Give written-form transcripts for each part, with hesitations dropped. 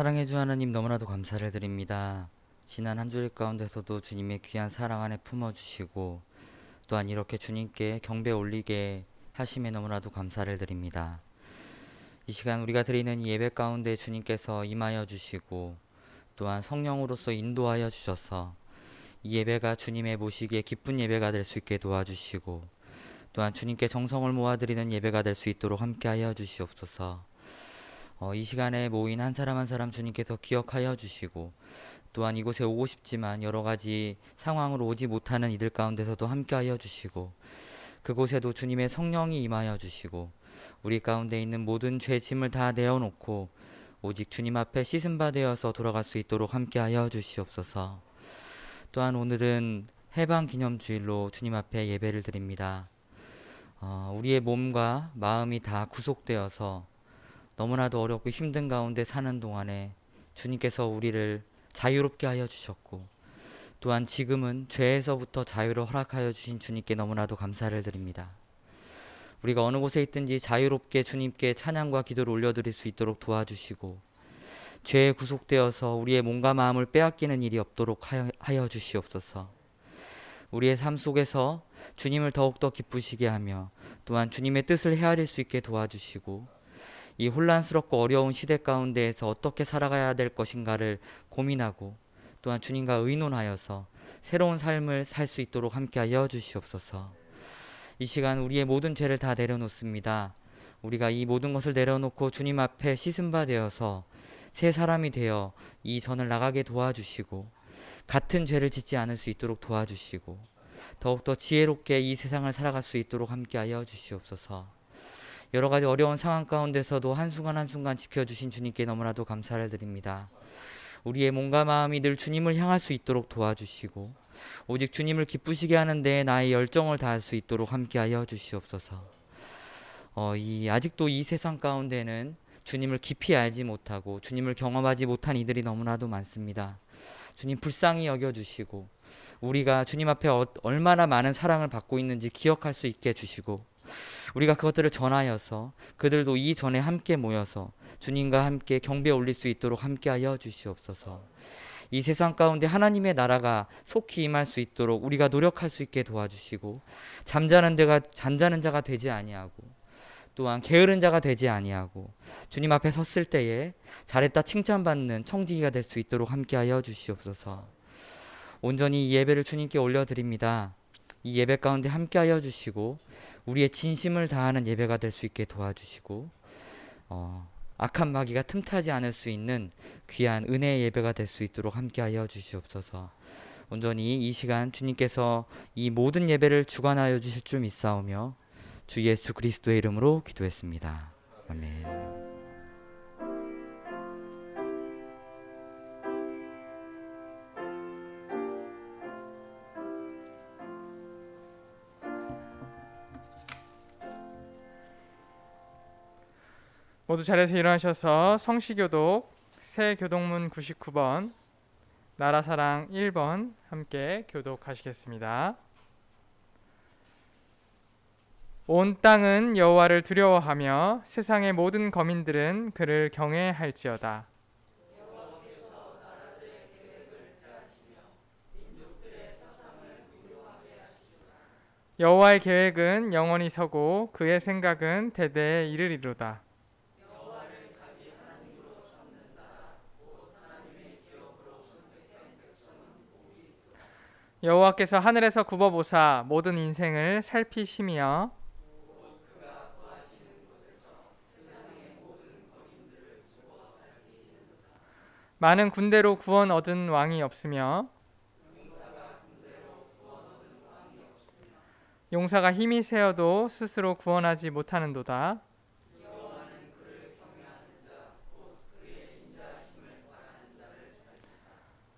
사랑해 주 하나님 너무나도 감사를 드립니다. 지난 한 주일 가운데서도 주님의 귀한 사랑 안에 품어주시고 또한 이렇게 주님께 경배 올리게 하심에 너무나도 감사를 드립니다. 이 시간 우리가 드리는 이 예배 가운데 주님께서 임하여 주시고 또한 성령으로서 인도하여 주셔서 이 예배가 주님의 모시기에 기쁜 예배가 될 수 있게 도와주시고 또한 주님께 정성을 모아드리는 예배가 될 수 있도록 함께하여 주시옵소서. 이 시간에 모인 한 사람 한 사람 주님께서 기억하여 주시고 또한 이곳에 오고 싶지만 여러 가지 상황으로 오지 못하는 이들 가운데서도 함께하여 주시고 그곳에도 주님의 성령이 임하여 주시고 우리 가운데 있는 모든 죄 짐을 다 내어놓고 오직 주님 앞에 씻은 바 되어서 돌아갈 수 있도록 함께하여 주시옵소서. 또한 오늘은 해방 기념주일로 주님 앞에 예배를 드립니다. 우리의 몸과 마음이 다 구속되어서 너무나도 어렵고 힘든 가운데 사는 동안에 주님께서 우리를 자유롭게 하여 주셨고 또한 지금은 죄에서부터 자유를 허락하여 주신 주님께 너무나도 감사를 드립니다. 우리가 어느 곳에 있든지 자유롭게 주님께 찬양과 기도를 올려드릴 수 있도록 도와주시고 죄에 구속되어서 우리의 몸과 마음을 빼앗기는 일이 없도록 하여 주시옵소서. 우리의 삶 속에서 주님을 더욱더 기쁘시게 하며 또한 주님의 뜻을 헤아릴 수 있게 도와주시고 이 혼란스럽고 어려운 시대 가운데에서 어떻게 살아가야 될 것인가를 고민하고 또한 주님과 의논하여서 새로운 삶을 살 수 있도록 함께하여 주시옵소서. 이 시간 우리의 모든 죄를 다 내려놓습니다. 우리가 이 모든 것을 내려놓고 주님 앞에 씻은 바 되어서 새 사람이 되어 이 전을 나가게 도와주시고 같은 죄를 짓지 않을 수 있도록 도와주시고 더욱더 지혜롭게 이 세상을 살아갈 수 있도록 함께하여 주시옵소서. 여러 가지 어려운 상황 가운데서도 한순간 한순간 지켜주신 주님께 너무나도 감사를 드립니다. 우리의 몸과 마음이 늘 주님을 향할 수 있도록 도와주시고 오직 주님을 기쁘시게 하는 데에 나의 열정을 다할 수 있도록 함께하여 주시옵소서. 아직도 이 세상 가운데는 주님을 깊이 알지 못하고 주님을 경험하지 못한 이들이 너무나도 많습니다. 주님 불쌍히 여겨주시고 우리가 주님 앞에 얼마나 많은 사랑을 받고 있는지 기억할 수 있게 해주시고 우리가 그것들을 전하여서 그들도 이 전에 함께 모여서 주님과 함께 경배 올릴 수 있도록 함께하여 주시옵소서. 이 세상 가운데 하나님의 나라가 속히 임할 수 있도록 우리가 노력할 수 있게 도와주시고 잠자는 자가 되지 아니하고 또한 게으른 자가 되지 아니하고 주님 앞에 섰을 때에 잘했다 칭찬받는 청지기가 될 수 있도록 함께하여 주시옵소서. 온전히 이 예배를 주님께 올려드립니다. 이 예배 가운데 함께하여 주시고 우리의 진심을 다하는 예배가 될 수 있게 도와주시고 악한 마귀가 틈타지 않을 수 있는 귀한 은혜의 예배가 될 수 있도록 함께하여 주시옵소서. 온전히 이 시간 주님께서 이 모든 예배를 주관하여 주실 줄 믿사오며 주 예수 그리스도의 이름으로 기도했습니다. 아멘. 모두 자리에서 일어나셔서 성시교독 새 교독문 99번 나라사랑 1번 함께 교독하시겠습니다. 온 땅은 여호와를 두려워하며 세상의 모든 거민들은 그를 경외할지어다. 여호와의 계획은 영원히 서고 그의 생각은 대대에 이르리로다. 여호와께서 하늘에서 굽어보사 모든 인생을 살피시며 많은 군대로 구원 얻은 왕이 없으며 용사가 힘이 세어도 스스로 구원하지 못하는도다.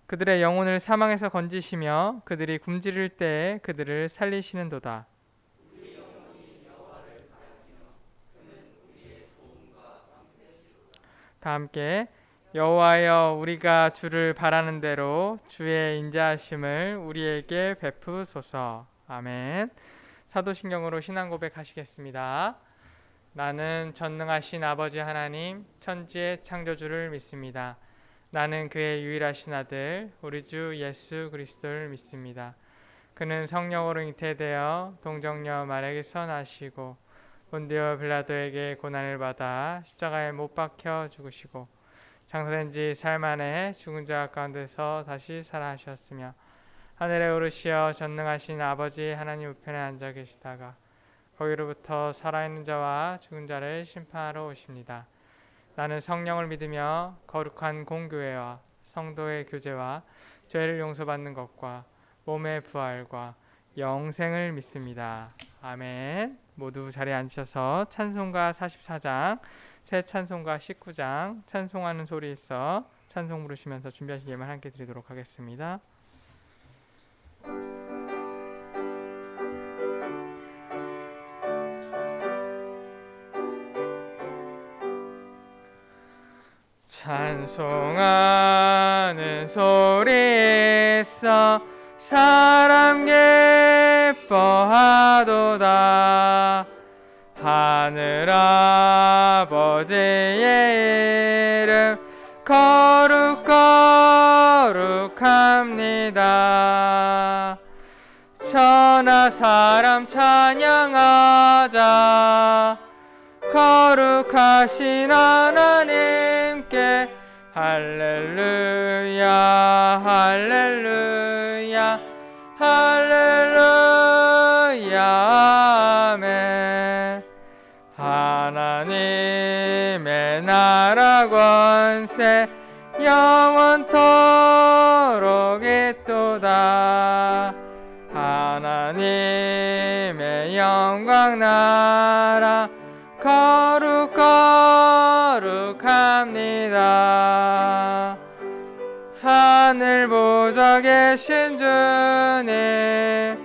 그들의 영혼을 사망에서 건지시며 그들이 굶주릴 때에 그들을 살리시는도다. 다 함께 여호와여 우리가 주를 바라는 대로 주의 인자하심을 우리에게 베푸소서. 아멘. 사도신경으로 신앙 고백하시겠습니다. 나는 전능하신 아버지 하나님 천지의 창조주를 믿습니다. 나는 그의 유일하신 아들 우리 주 예수 그리스도를 믿습니다. 그는 성령으로 잉태되어 동정녀 마리아에게서 나시고 본디오 빌라도에게 고난을 받아 십자가에 못 박혀 죽으시고 장사된 지 사흘 만에 죽은 자 가운데서 다시 살아나셨으며 하늘에 오르시어 전능하신 아버지 하나님 우편에 앉아 계시다가 거기로부터 살아있는 자와 죽은 자를 심판하러 오십니다. 나는 성령을 믿으며 거룩한 공교회와 성도의 교제와 죄를 용서받는 것과 몸의 부활과 영생을 믿습니다. 아멘. 모두 자리에 앉으셔서 찬송가 44장, 새 찬송가 19장 찬송하는 소리 있어 찬송 부르시면서 준비하신 예물 함께 드리도록 하겠습니다. 찬송하는 소리 있어 사람 기뻐하도다. 하늘 아버지의 이름 거룩합니다. 천하 사람 찬양하자. 거룩하신 하나님께 할렐루야 할렐루야 할렐루야 아멘. 하나님의 나라 권세 영원토록 있도다. 하나님의 영광 나라 거룩합니다. 하늘 보좌 계신 주님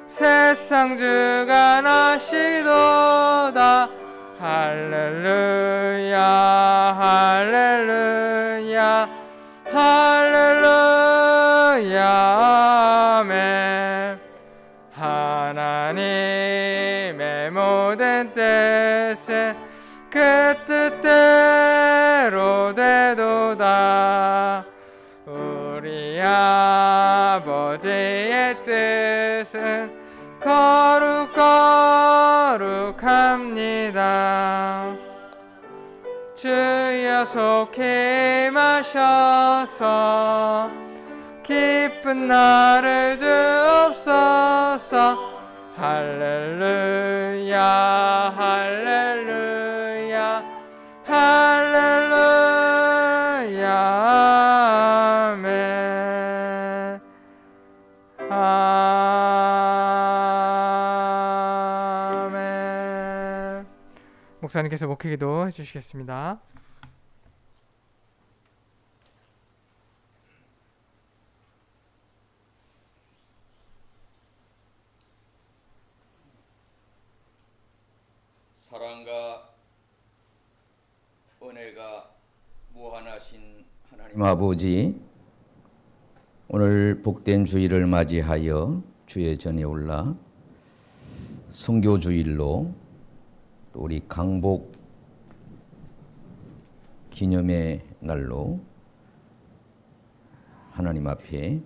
세상 주가 나시도다. 할렐루야 할렐루야 할렐루야 아멘. 하나님의 모든 뜻은 그 뜻대로 되도다. 우리 아버지의 뜻은 거룩합니다. 주여 속히 마셔서 기쁜 나를 주옵소서. 할렐루야 할렐루야 할렐루야 아멘. 아멘. 목사님께서 목회기도 해주시겠습니다. 사랑과 은혜가 무한하신 하나님 아버지, 오늘 복된 주일을 맞이하여 주의 전에 올라 선교 주일로 또 우리 강복 기념의 날로 하나님 앞에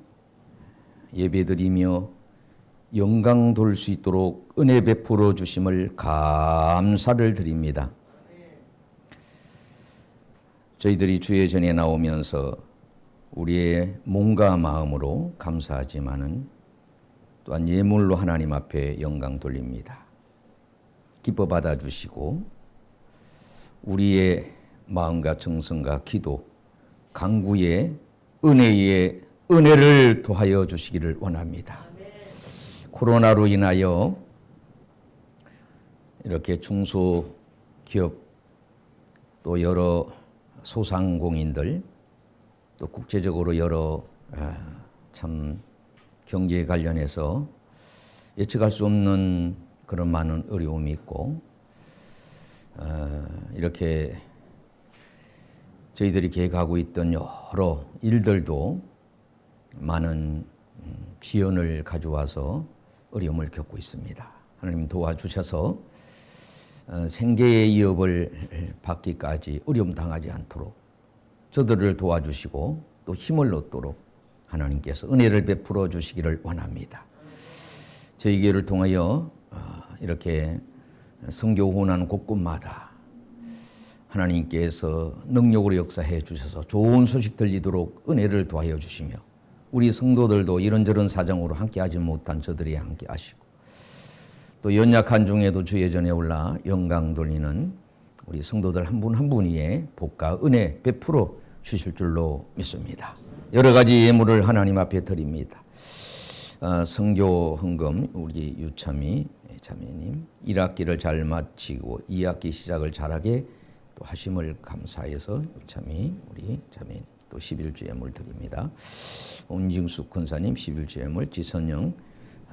예배드리며 영광 돌 수 있도록 은혜 베풀어 주심을 감사를 드립니다. 저희들이 주의 전에 나오면서 우리의 몸과 마음으로 감사하지만은 또한 예물로 하나님 앞에 영광 돌립니다. 기뻐 받아 주시고 우리의 마음과 정성과 기도, 간구의 은혜의 은혜를 더하여 주시기를 원합니다. 코로나로 인하여 이렇게 중소기업 또 여러 소상공인들 또 국제적으로 여러 참 경제에 관련해서 예측할 수 없는 그런 많은 어려움이 있고 이렇게 저희들이 계획하고 있던 여러 일들도 많은 지연을 가져와서 어려움을 겪고 있습니다. 하나님 도와주셔서 생계의 위협을 받기까지 어려움 당하지 않도록 저들을 도와주시고 또 힘을 얻도록 하나님께서 은혜를 베풀어 주시기를 원합니다. 저희 교회를 통하여 이렇게 선교 후원하는 곳곳마다 하나님께서 능력으로 역사해 주셔서 좋은 소식 들리도록 은혜를 도하여 주시며 우리 성도들도 이런저런 사정으로 함께하지 못한 저들이 함께하시고 또 연약한 중에도 주의 전에 올라 영광 돌리는 우리 성도들 한 분 한 분 위에 복과 은혜 베풀어 주실 줄로 믿습니다. 여러 가지 예물을 하나님 앞에 드립니다. 선교 헌금 우리 유참이 자매님 1학기를 잘 마치고 2학기 시작을 잘하게 또 하심을 감사해서 유참이 우리 자매님 또 11주 예물 드립니다. 홍진숙 권사님 11주 예물, 지선영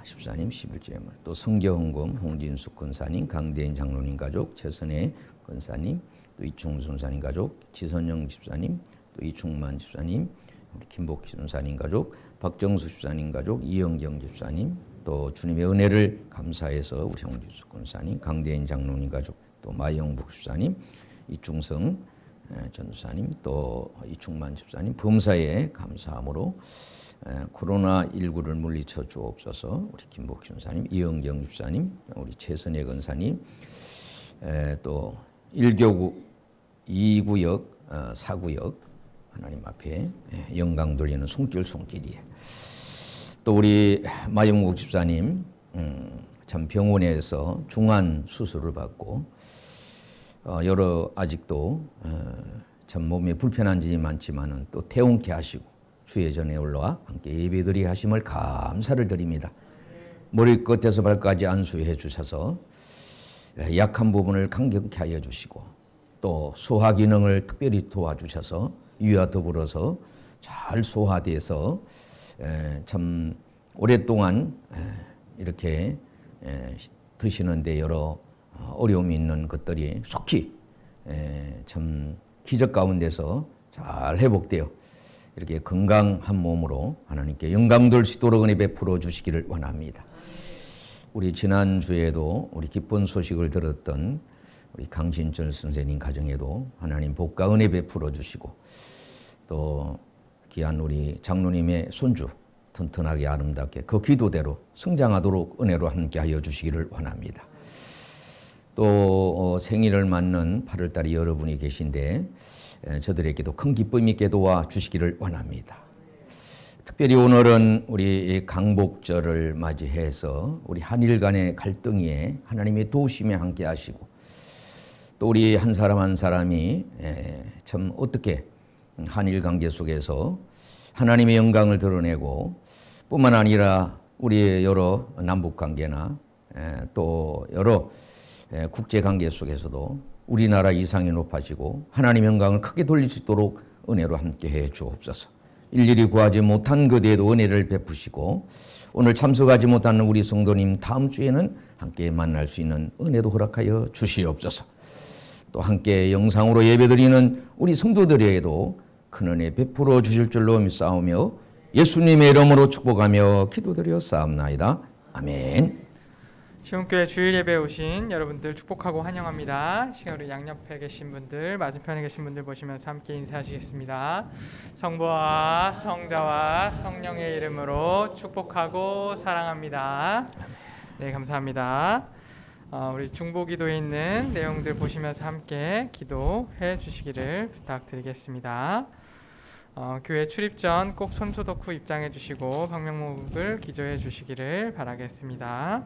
집사님 11주 예물, 또 선교 헌금 홍진숙 권사님, 강대인 장로님 가족, 최선혜 권사님, 또 이충수 권사님 가족, 지선영 집사님, 또 이충만 집사님, 우리 김복희 권사님 가족, 박정수 집사님 가족, 이영경 집사님, 또 주님의 은혜를 감사해서 우리 홍진숙 권사님, 강대인 장로님 가족, 또 마영복 집사님, 이충성 전도사님, 또 이충만 집사님, 범사에 감사함으로 코로나19를 물리쳐 주옵소서. 우리 김복희 권사님, 이영경 집사님, 우리 최선혜 권사님, 또 1교구 2구역 4구역 하나님 앞에 영광 돌리는 손길이에 또 우리 마영국 집사님 참 병원에서 중환 수술을 받고 여러 아직도 참 몸에 불편한 점이 많지만은 또 태운케 하시고 주의 전에 올라와 함께 예배드리 하심을 감사를 드립니다. 머리끝에서 발까지 안수해 주셔서 약한 부분을 강경케 하여 주시고 또 소화 기능을 특별히 도와주셔서 이와 더불어서 잘 소화돼서 참 오랫동안 이렇게 드시는데 여러 어려움이 있는 것들이 속히 참 기적 가운데서 잘 회복되어 이렇게 건강한 몸으로 하나님께 영광 돌 수 있도록 은혜 베풀어 주시기를 원합니다. 우리 지난주에도 우리 기쁜 소식을 들었던 우리 강진철 선생님 가정에도 하나님 복과 은혜 베풀어 주시고 또 귀한 우리 장로님의 손주 튼튼하게 아름답게 그 기도대로 성장하도록 은혜로 함께하여 주시기를 원합니다. 또 생일을 맞는 8월달에 여러분이 계신데 저들에게도 큰 기쁨 있게 도와주시기를 원합니다. 특별히 오늘은 우리 강복절을 맞이해서 우리 한일 간의 갈등에 하나님의 도우심에 함께 하시고 또 우리 한 사람 한 사람이 참 어떻게 한일 관계 속에서 하나님의 영광을 드러내고 뿐만 아니라 우리의 여러 남북 관계나 또 여러 국제 관계 속에서도 우리나라 이상이 높아지고 하나님의 영광을 크게 돌릴 수 있도록 은혜로 함께해 주옵소서. 일일이 구하지 못한 그대에도 은혜를 베푸시고 오늘 참석하지 못하는 우리 성도님 다음 주에는 함께 만날 수 있는 은혜도 허락하여 주시옵소서. 또 함께 영상으로 예배드리는 우리 성도들에게도 큰 은혜 베풀어 주실 줄로 믿사오며 예수님의 이름으로 축복하며 기도드려 싸움나이다. 아멘. 시온교회 주일 예배에 오신 여러분들 축복하고 환영합니다. 시간으로 양옆에 계신 분들, 맞은편에 계신 분들 보시면서 함께 인사하시겠습니다. 성부와 성자와 성령의 이름으로 축복하고 사랑합니다. 네, 감사합니다. 우리 중보기도에 있는 내용들 보시면서 함께 기도해 주시기를 부탁드리겠습니다. 교회 출입 전 꼭 손소독 후 입장해 주시고 방명목을 기조해 주시기를 바라겠습니다.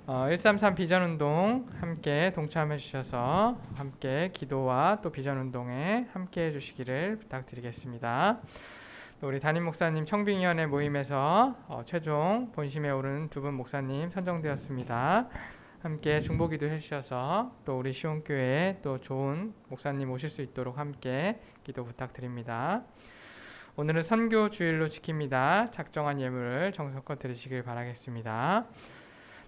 133 비전운동 함께 동참해 주셔서 함께 기도와 또 비전운동에 함께 해 주시기를 부탁드리겠습니다. 또 우리 담임 목사님 청빙위원회 모임에서 최종 본심에 오른 두 분 목사님 선정되었습니다. 함께 중보기도 해주셔서 또 우리 시온교회에 또 좋은 목사님 오실 수 있도록 함께 기도 부탁드립니다. 오늘은 선교 주일로 지킵니다. 작정한 예물을 정성껏 드리시길 바라겠습니다.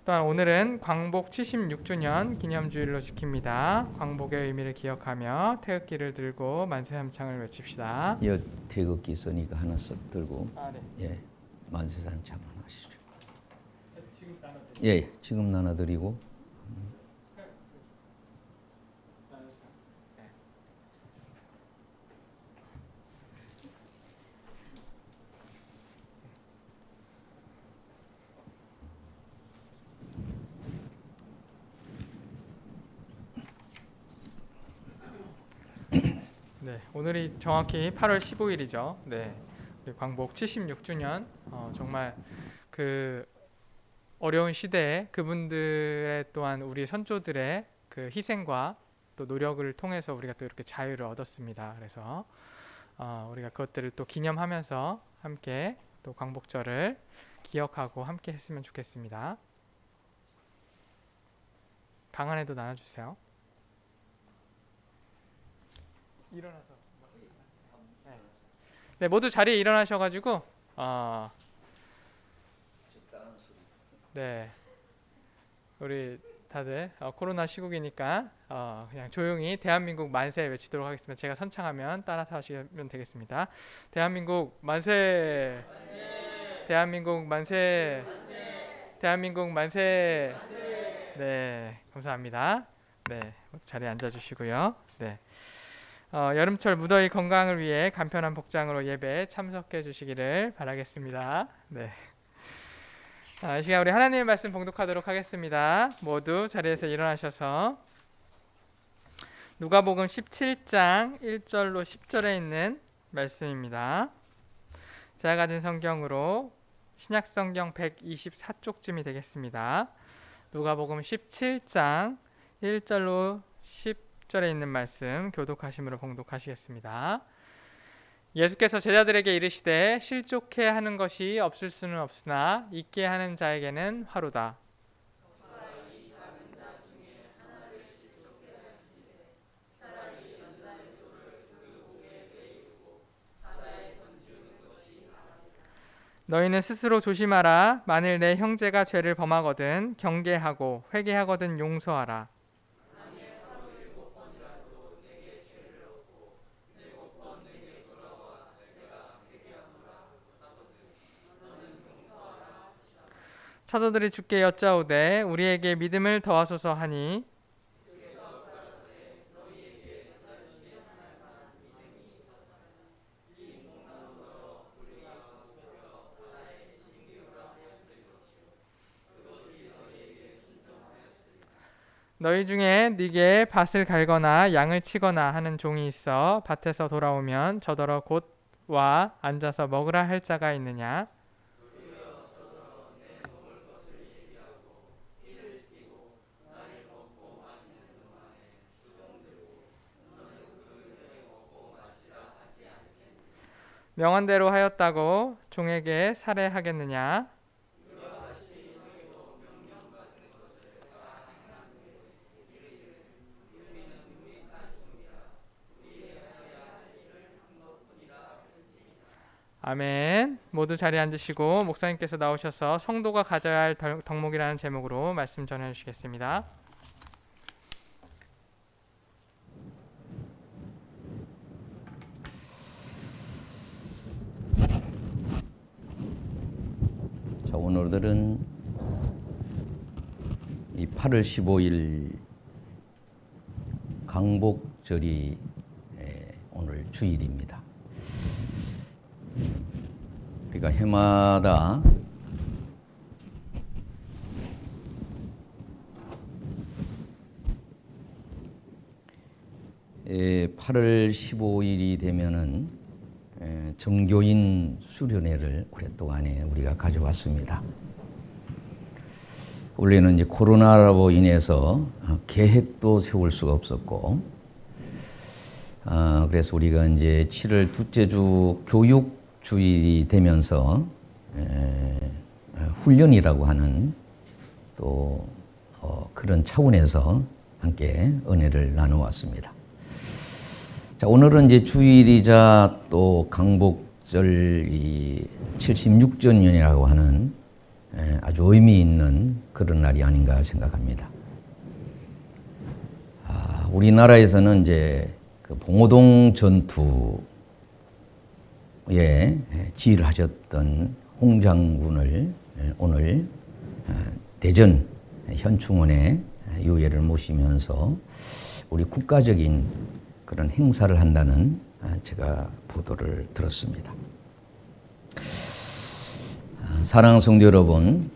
또한 오늘은 광복 76주년 기념주일로 지킵니다. 광복의 의미를 기억하며 태극기를 들고 만세 삼창을 외칩시다. 여 태극기 있으니까 하나 씩 들고 네. 예 만세 삼창 하시죠. 예, 지금 나눠드리고 네, 오늘이 정확히 8월 15일이죠. 네, 우리 광복 76주년. 정말 그 어려운 시대에 그분들의 또한 우리 선조들의 그 희생과 또 노력을 통해서 우리가 또 이렇게 자유를 얻었습니다. 그래서 우리가 그것들을 또 기념하면서 함께 또 광복절을 기억하고 함께 했으면 좋겠습니다. 방 안에도 나눠주세요. 일어나서. 네, 모두 자리에 일어나셔가지고 네, 우리 다들 코로나 시국이니까 그냥 조용히 대한민국 만세 외치도록 하겠습니다. 제가 선창하면 따라서 하시면 되겠습니다. 대한민국 만세! 대한민국 만세! 대한민국 만세! 네, 감사합니다. 네, 자리에 앉아주시고요. 네, 여름철 무더위 건강을 위해 간편한 복장으로 예배에 참석해 주시기를 바라겠습니다. 네. 이 시간 우리 하나님의 말씀 봉독하도록 하겠습니다. 모두 자리에서 일어나셔서 누가복음 17장 1절로 10절에 있는 말씀입니다. 제가 가진 성경으로 신약성경 124쪽쯤이 되겠습니다. 누가복음 17장 1절로 10절에 있는 말씀 교독하심으로 봉독하시겠습니다. 예수께서 제자들에게 이르시되 실족해 하는 것이 없을 수는 없으나 있게 하는 자에게는 화로다. 너희는 스스로 조심하라. 만일 내 형제가 죄를 범하거든 경계하고 회개하거든 용서하라. 사도들이 주께 여짜오되 우리에게 믿음을 더하소서 하니 너희 중에 네게 밭을 갈거나 양을 치거나 하는 종이 있어 밭에서 돌아오면 저더러 곧 와 앉아서 먹으라 할 자가 있느냐? 명한 대로 하였다고 종에게 살해하겠느냐? 아멘. 모두 자리에 앉으시고 목사님께서 나오셔서 성도가 가져야 할 덕목이라는 제목으로 말씀 전해 주시겠습니다. 자, 오늘들은 이 8월 15일 강복절이 오늘 주일입니다. 우리가 해마다 에 8월 15일이 되면은 정교인 수련회를 오랫동안에 우리가 가져왔습니다. 원래는 이제 코로나로 인해서 계획도 세울 수가 없었고, 그래서 우리가 이제 7월 둘째 주 교육 주일이 되면서 훈련이라고 하는 또 그런 차원에서 함께 은혜를 나누었습니다. 자, 오늘은 이제 주일이자 또 강복절 이 76주년이라고 하는 아주 의미 있는 그런 날이 아닌가 생각합니다. 우리나라에서는 이제 그 봉오동 전투에 지휘를 하셨던 홍 장군을 오늘 대전 현충원에 유해를 모시면서 우리 국가적인 그런 행사를 한다는 제가 보도를 들었습니다. 사랑하는 성도 여러분,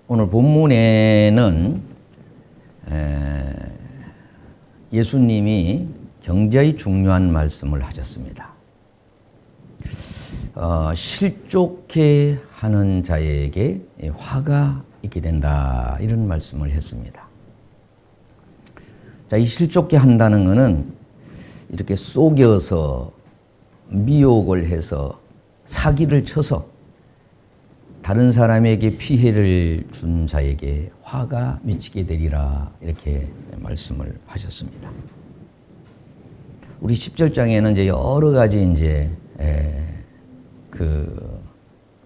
오늘 본문에는 예수님이 굉장히 중요한 말씀을 하셨습니다. 실족해 하는 자에게 화가 있게 된다, 이런 말씀을 했습니다. 자, 이 실족해 한다는 것은 이렇게 속여서 미혹을 해서 사기를 쳐서 다른 사람에게 피해를 준 자에게 화가 미치게 되리라, 이렇게 말씀을 하셨습니다. 우리 10절장에는 이제 여러 가지 이제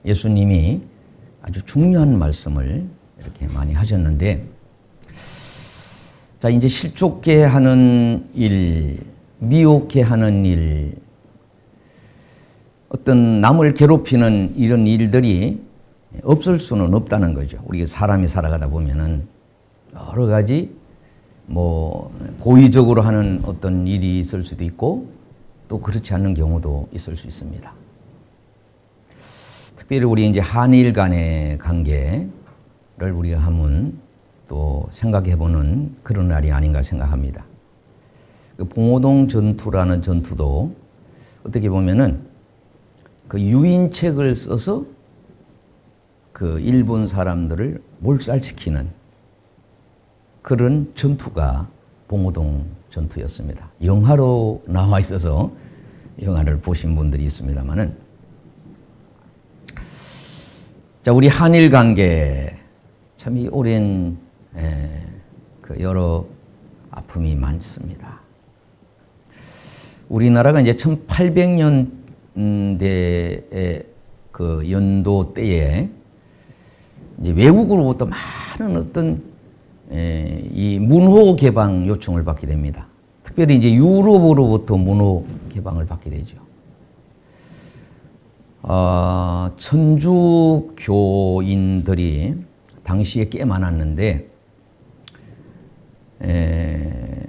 예수님이 아주 중요한 말씀을 이렇게 많이 하셨는데, 자, 이제 실족해 하는 일, 미혹해 하는 일, 어떤 남을 괴롭히는 이런 일들이 없을 수는 없다는 거죠. 우리가 사람이 살아가다 보면은 여러 가지 고의적으로 하는 어떤 일이 있을 수도 있고 또 그렇지 않은 경우도 있을 수 있습니다. 특별히 우리 이제 한일 간의 관계를 우리가 한번 또 생각해보는 그런 날이 아닌가 생각합니다. 그 봉오동 전투라는 전투도 어떻게 보면은 그 유인책을 써서 그 일본 사람들을 몰살시키는 그런 전투가 봉오동 전투였습니다. 영화로 나와 있어서 영화를 보신 분들이 있습니다만은, 자, 우리 한일 관계 참 이 오랜 그 여러 아픔이 많습니다. 우리나라가 이제 1800년대의 그 연도 때에 이제 외국으로부터 많은 어떤 이 문호 개방 요청을 받게 됩니다. 특별히 이제 유럽으로부터 문호 개방을 받게 되죠. 천주교인들이 당시에 꽤 많았는데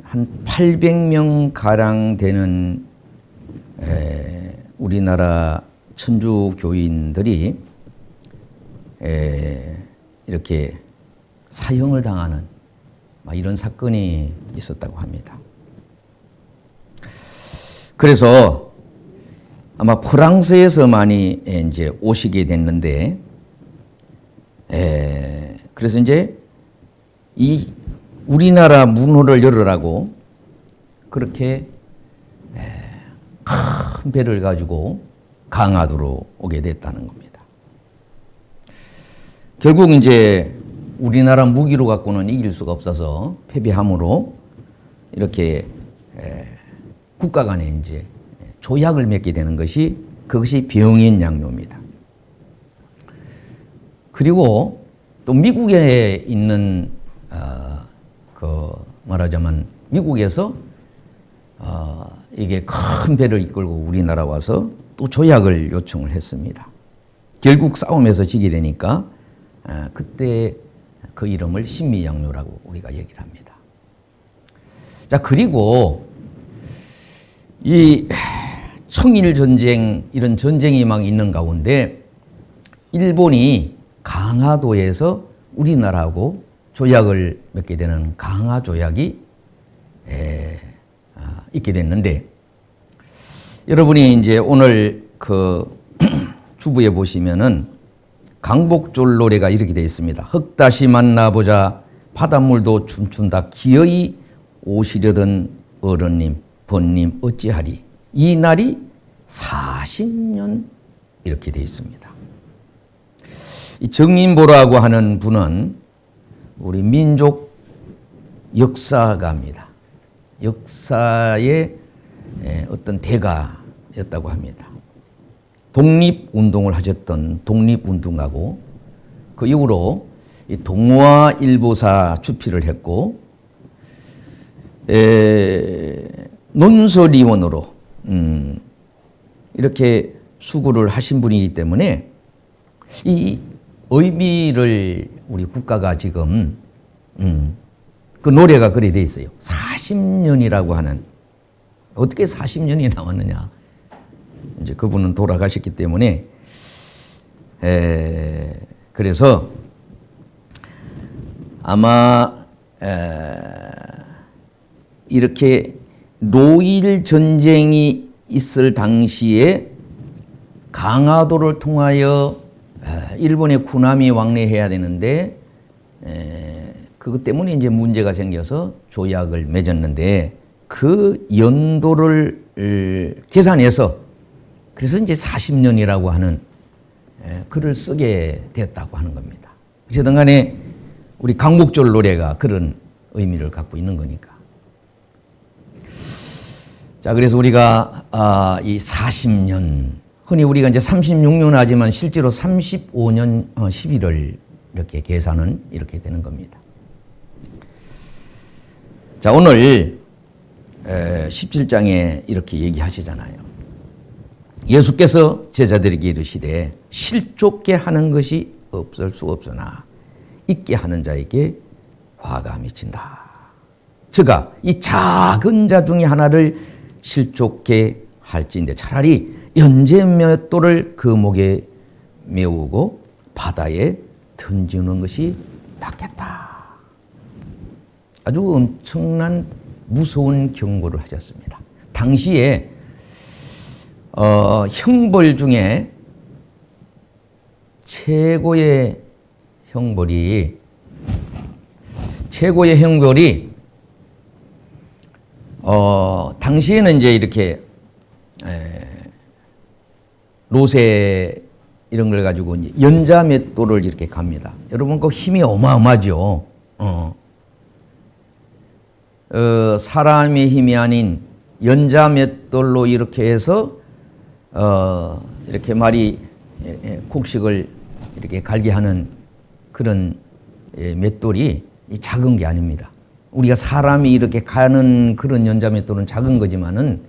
한 800명 가량 되는 우리나라 천주교인들이 이렇게 사형을 당하는 이런 사건이 있었다고 합니다. 그래서 아마 프랑스에서 많이 이제 오시게 됐는데, 그래서 이제 이 우리나라 문호를 열으라고 그렇게 큰 배를 가지고 강화도로 오게 됐다는 겁니다. 결국 이제 우리나라 무기로 갖고는 이길 수가 없어서 패배함으로 이렇게 국가 간에 이제 조약을 맺게 되는 그것이 병인양요입니다. 그리고 또 미국에 있는 말하자면 미국에서 이게 큰 배를 이끌고 우리나라 와서 또 조약을 요청을 했습니다. 결국 싸움에서 지게 되니까 그때 그 이름을 신미양요라고 우리가 얘기를 합니다. 자, 그리고 이 청일 전쟁, 이런 전쟁이 막 있는 가운데 일본이 강화도에서 우리나라하고 조약을 맺게 되는 강화조약이 있게 됐는데, 여러분이 이제 오늘 그 주부에 보시면은 강복졸 노래가 이렇게 되어 있습니다. 흙다시 만나보자 바닷물도 춤춘다 기어이 오시려던 어른님 번님 어찌하리 이 날이 40년 이렇게 되어 있습니다. 이 정인보라고 하는 분은 우리 민족 역사가입니다. 역사의 어떤 대가였다고 합니다. 독립운동을 하셨던 독립운동가고 그 이후로 이 동화일보사 주필을 했고 논설위원으로 이렇게 수고를 하신 분이기 때문에 이 의미를 우리 국가가 지금 그 노래가 그래 돼 있어요. 40년이라고 하는, 어떻게 40년이 남았느냐. 이제 그분은 돌아가셨기 때문에 그래서 아마 이렇게 노일 전쟁이 있을 당시에 강화도를 통하여 일본의 군함이 왕래해야 되는데 그것 때문에 이제 문제가 생겨서 조약을 맺었는데 그 연도를 계산해서 그래서 이제 40년이라고 하는 글을 쓰게 됐다고 하는 겁니다. 어쨌든 간에 우리 광복절 노래가 그런 의미를 갖고 있는 거니까. 자, 그래서 우리가 이 40년, 흔히 우리가 이제 36년 하지만 실제로 35년 11월 이렇게 계산은 이렇게 되는 겁니다. 자, 오늘 17장에 이렇게 얘기하시잖아요. 예수께서 제자들에게 이르시되 실족게 하는 것이 없을 수 없으나 있게 하는 자에게 화가 미친다. 저가 이 작은 자 중에 하나를 실족게 할지인데 차라리 연제맷돌을 그 목에 메우고 바다에 던지는 것이 낫겠다. 아주 엄청난 무서운 경고를 하셨습니다. 당시에 형벌 중에 최고의 형벌이 당시에는 이제 이렇게 로세 이런 걸 가지고 이제 연자맷돌을 이렇게 갑니다. 여러분 그 힘이 어마어마하죠. 사람의 힘이 아닌 연자맷돌로 이렇게 해서 이렇게 말이 곡식을 이렇게 갈게 하는 그런 맷돌이 작은 게 아닙니다. 우리가 사람이 이렇게 가는 그런 연자맷돌은 작은 거지만은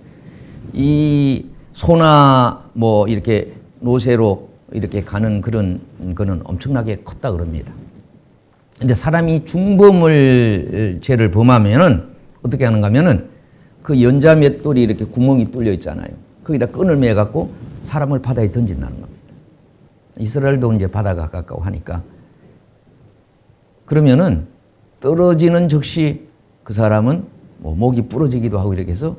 이 소나 뭐 이렇게 노새로 이렇게 가는 그런 거는 엄청나게 컸다 그럽니다. 근데 사람이 중범을 죄를 범하면은 어떻게 하는가 하면은 그 연자맷돌이 이렇게 구멍이 뚫려 있잖아요. 거기다 끈을 매 갖고 사람을 바다에 던진다는 겁니다. 이스라엘도 이제 바다가 가까워 하니까 그러면은 떨어지는 즉시 그 사람은 뭐 목이 부러지기도 하고 이렇게 해서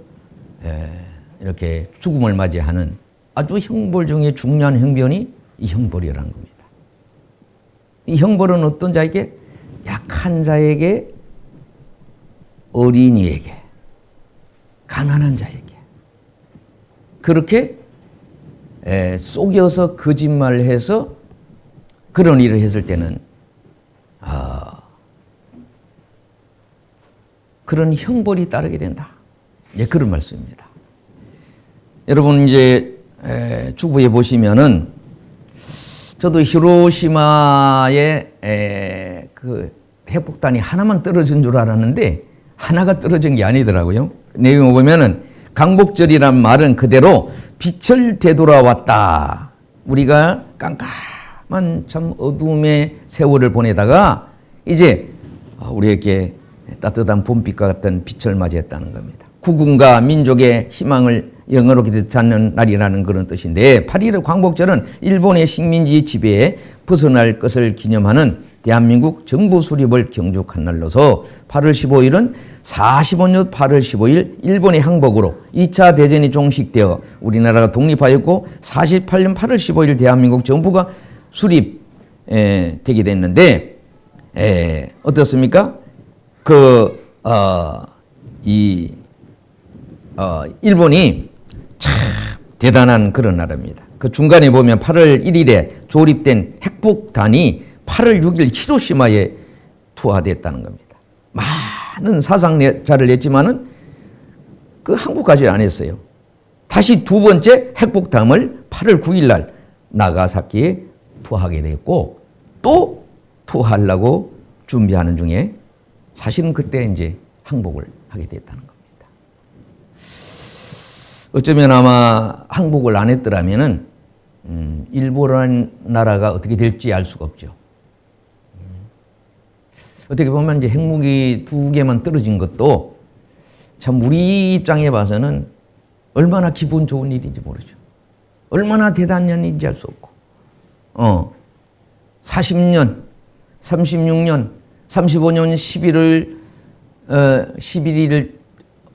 이렇게 죽음을 맞이하는 아주 형벌 중에 중요한 형벌이 이 형벌이라는 겁니다. 이 형벌은 어떤 자에게? 약한 자에게, 어린이에게, 가난한 자에게 그렇게 속여서 거짓말을 해서 그런 일을 했을 때는 그런 형벌이 따르게 된다. 예, 그런 말씀입니다. 여러분 이제 주부에 보시면은 저도 히로시마에 그 핵폭탄이 하나만 떨어진 줄 알았는데 하나가 떨어진 게 아니더라고요. 내용을 보면은 광복절이란 말은 그대로 빛을 되돌아왔다. 우리가 깜깜한 참 어둠의 세월을 보내다가 이제 우리에게 따뜻한 봄빛과 같은 빛을 맞이했다는 겁니다. 국군과 민족의 희망을 영원하게 되찾는 날이라는 그런 뜻인데 8.15 광복절은 일본의 식민지 지배에 벗어날 것을 기념하는 대한민국 정부 수립을 경축한 날로서 8월 15일은 45년 8월 15일 일본의 항복으로 2차 대전이 종식되어 우리나라가 독립하였고 48년 8월 15일 대한민국 정부가 수립되게 됐는데 어떻습니까? 일본이 참 대단한 그런 나라입니다. 그 중간에 보면 8월 1일에 조립된 핵폭탄이 8월 6일 히로시마에 투하됐다는 겁니다. 많은 사상자를 냈지만은 그 한국까지 안 했어요. 다시 두 번째 핵폭탄을 8월 9일 날 나가사키에 투하하게 됐고 또 투하하려고 준비하는 중에 사실은 그때 이제 항복을 하게 됐다는 겁니다. 어쩌면 아마 항복을 안 했더라면은 일본이라는 나라가 어떻게 될지 알 수가 없죠. 어떻게 보면 이제 핵무기 2개만 떨어진 것도 참 우리 입장에 봐서는 얼마나 기분 좋은 일인지 모르죠. 얼마나 대단한 일인지 알 수 없고. 40년, 36년, 35년 11월 11일을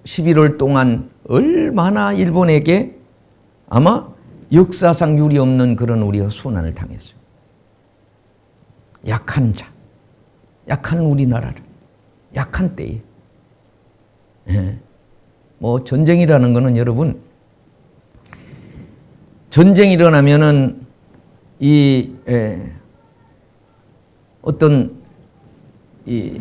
11월 동안 얼마나 일본에게 아마 역사상 유리 없는 그런 우리가 순환을 당했어요. 약한 자, 약한 우리나라를, 약한 때에. 예. 뭐 전쟁이라는 거는 여러분, 전쟁이 일어나면은 어떤 이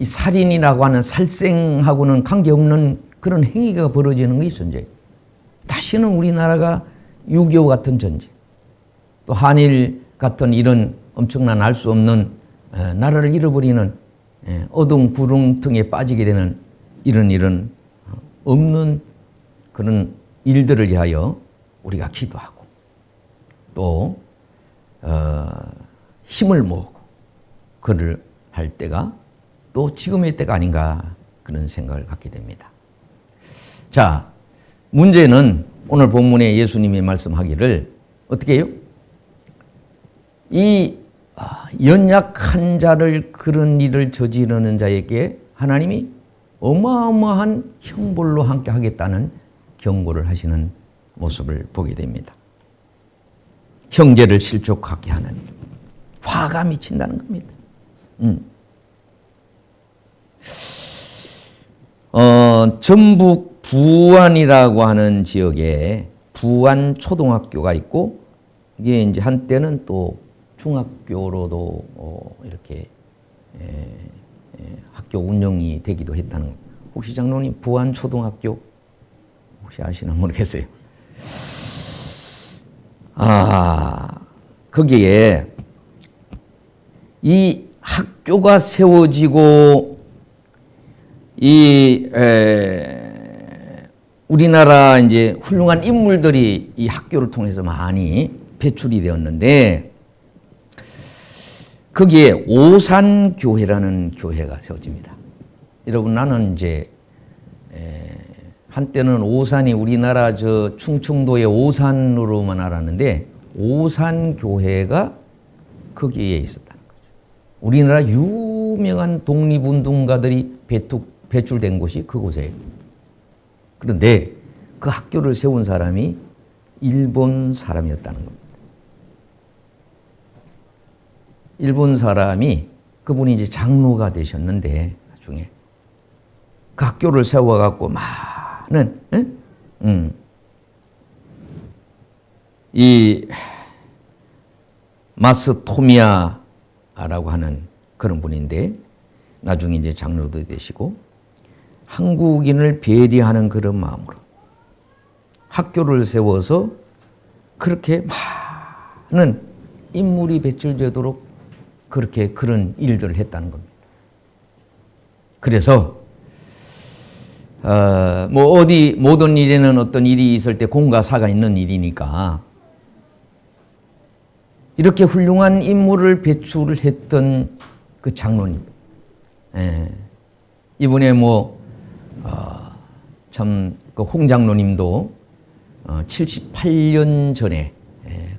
살인이라고 하는 살생하고는 관계없는 그런 행위가 벌어지는 게 있어. 이제 다시는 우리나라가 6.25 같은 전쟁, 또 한일 같은 이런 엄청난 알 수 없는 나라를 잃어버리는 어둠 구름등에 빠지게 되는 이런 없는 그런 일들을 위하여 우리가 기도하고 또 힘을 모으고 그를 할 때가 또 지금의 때가 아닌가 그런 생각을 갖게 됩니다. 자, 문제는 오늘 본문에 예수님이 말씀하기를 어떻게 해요? 이 연약한 자를 그런 일을 저지르는 자에게 하나님이 어마어마한 형벌로 함께 하겠다는 경고를 하시는 모습을 보게 됩니다. 형제를 실족하게 하는 일, 화가 미친다는 겁니다. 전북 부안이라고 하는 지역에 부안 초등학교가 있고 이게 이제 한때는 또 중학교로도 이렇게 학교 운영이 되기도 했다는 겁니다. 혹시 장로님 부안 초등학교 혹시 아시나 모르겠어요. 거기에 이 학교가 세워지고 우리나라 이제 훌륭한 인물들이 이 학교를 통해서 많이 배출이 되었는데 거기에 오산교회라는 교회가 세워집니다. 여러분 나는 이제 한때는 오산이 우리나라 저 충청도의 오산으로만 알았는데 오산교회가 거기에 있었다는 거죠. 우리나라 유명한 독립운동가들이 배출된 곳이 그곳이에요. 그런데 그 학교를 세운 사람이 일본 사람이었다는 겁니다. 일본 사람이 그분이 이제 장로가 되셨는데 나중에 그 학교를 세워갖고 많은 이 마스토미아라고 하는 그런 분인데 나중에 이제 장로도 되시고 한국인을 배려하는 그런 마음으로 학교를 세워서 그렇게 많은 인물이 배출되도록 그렇게 그런 일들을 했다는 겁니다. 그래서 뭐 어디 모든 일에는 어떤 일이 있을 때 공과 사가 있는 일이니까 이렇게 훌륭한 인물을 배출을 했던 그 장로님, 이번에 참 그 홍 장로님도 78년 전에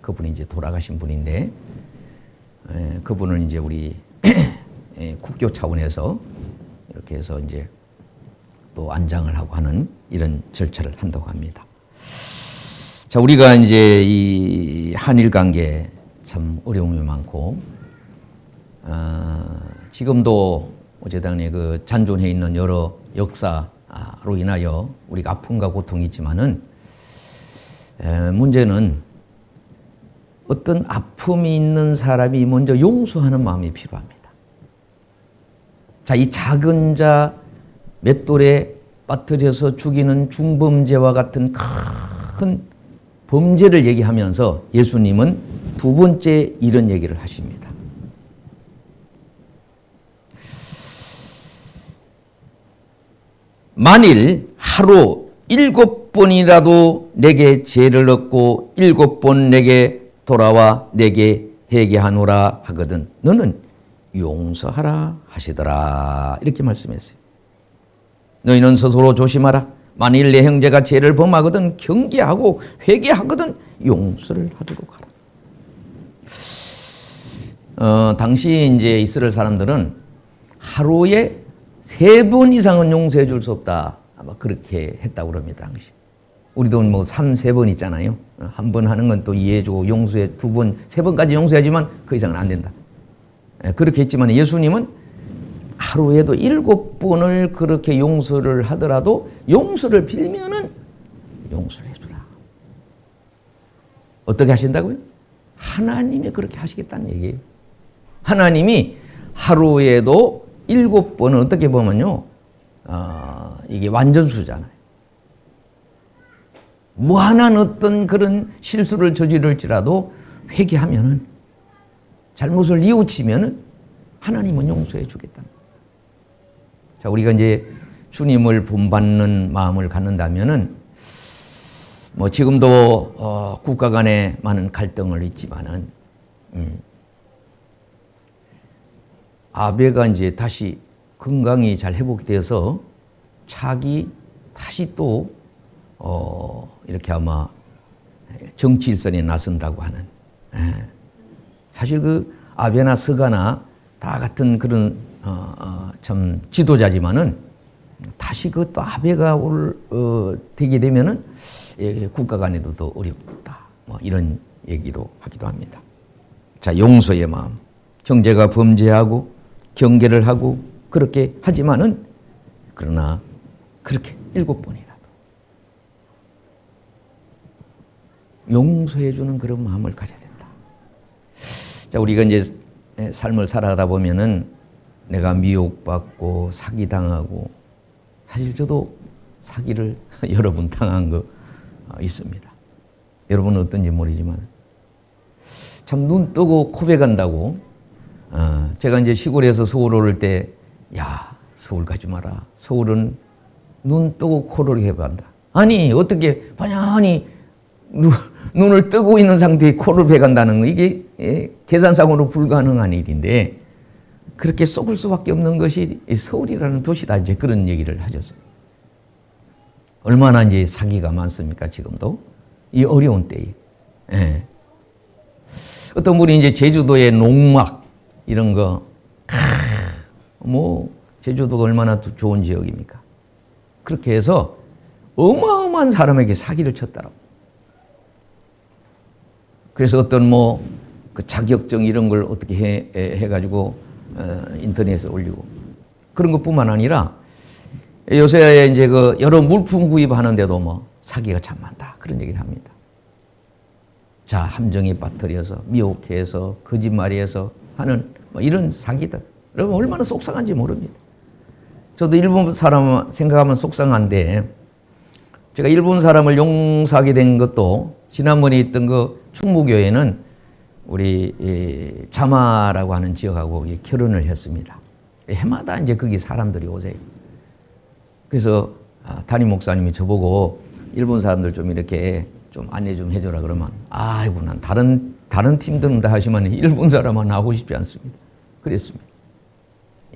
그분이 이제 돌아가신 분인데 그분을 이제 우리 국교 차원에서 이렇게 해서 이제 또 안장을 하고 하는 이런 절차를 한다고 합니다. 자, 우리가 이제 이 한일 관계 참 어려움이 많고 지금도 어제당에 그 잔존해 있는 여러 역사로 인하여 우리가 아픔과 고통이 있지만은 문제는 어떤 아픔이 있는 사람이 먼저 용서하는 마음이 필요합니다. 자, 이 작은 자 맷돌에 빠뜨려서 죽이는 중범죄와 같은 큰 범죄를 얘기하면서 예수님은 두 번째 이런 얘기를 하십니다. 만일 하루 7번이라도 내게 죄를 얻고 7번 내게 돌아와 내게 회개하노라 하거든 너는 용서하라 하시더라 이렇게 말씀했어요. 너희는 스스로 조심하라. 만일 내 형제가 죄를 범하거든 경계하고 회개하거든 용서를 하도록 하라. 당시 이제 이스라엘 사람들은 하루에 3번 이상은 용서해 줄 수 없다 아마 그렇게 했다고 그럽니다. 당시. 우리도 뭐 3번 있잖아요. 한 번 하는 건 또 이해해주고 용서해 2번, 3번까지 용서하지만 그 이상은 안 된다. 그렇게 했지만 예수님은 하루에도 7번을 그렇게 용서를 하더라도 용서를 빌면은 용서를 해주라. 어떻게 하신다고요? 하나님이 그렇게 하시겠다는 얘기예요. 하나님이 하루에도 7번은 어떻게 보면요, 이게 완전수잖아요. 무한한 어떤 그런 실수를 저지를지라도 회개하면은, 잘못을 뉘우치면은 하나님은 용서해 주겠다. 자, 우리가 이제 주님을 본받는 마음을 갖는다면은, 뭐 지금도 국가 간에 많은 갈등을 있지만은, 아베가 이제 다시 건강이 잘 회복되어서 차기 다시 또 이렇게 아마 정치 일선에 나선다고 하는, 사실 그 아베나 스가나 다 같은 그런 참 지도자지만은 다시 그 또 아베가 되게 되면은 국가 간에도 더 어렵다. 뭐 이런 얘기도 하기도 합니다. 자, 용서의 마음. 형제가 범죄하고 경계를 하고 그렇게 하지만은, 그러나 그렇게 7번이라도 용서해주는 그런 마음을 가져야 된다. 자, 우리가 이제 삶을 살아가다 보면은 내가 미혹받고 사기당하고, 사실 저도 사기를 여러 번 당한 거 있습니다. 여러분은 어떤지 모르지만 참 눈 뜨고 고백한다고, 제가 이제 시골에서 서울 올 때, 야, 서울 가지 마라. 서울은 눈 뜨고 코를 베간다. 아니, 어떻게 반연히 눈을 뜨고 있는 상태에 코를 베간다는 거, 이게 계산상으로 불가능한 일인데, 그렇게 속을 수밖에 없는 것이 서울이라는 도시다. 이제 그런 얘기를 하셨어요. 얼마나 이제 사기가 많습니까, 지금도? 이 어려운 때에. 예. 어떤 분이 이제 제주도의 농막, 이런 거, 뭐, 제주도가 얼마나 좋은 지역입니까? 그렇게 해서 어마어마한 사람에게 사기를 쳤더라고. 그래서 어떤 뭐, 그 자격증 이런 걸 어떻게 해가지고, 인터넷에 올리고. 그런 것 뿐만 아니라, 요새 이제 그 여러 물품 구입하는데도 뭐, 사기가 참 많다. 그런 얘기를 합니다. 자, 함정에 빠뜨려서, 미혹해서, 거짓말해서 하는 뭐 이런 사기들. 여러분, 얼마나 속상한지 모릅니다. 저도 일본 사람 생각하면 속상한데, 제가 일본 사람을 용서하게 된 것도 지난번에 있던 그 충무교회는 우리 자마라고 하는 지역하고 결혼을 했습니다. 해마다 이제 거기 사람들이 오세요. 그래서 담임 목사님이 저보고 일본 사람들 좀 이렇게 좀 안내 좀 해줘라 그러면, 아이고, 난 다른 팀들은 다 하시면 일본 사람은 하고 싶지 않습니다. 그랬습니다.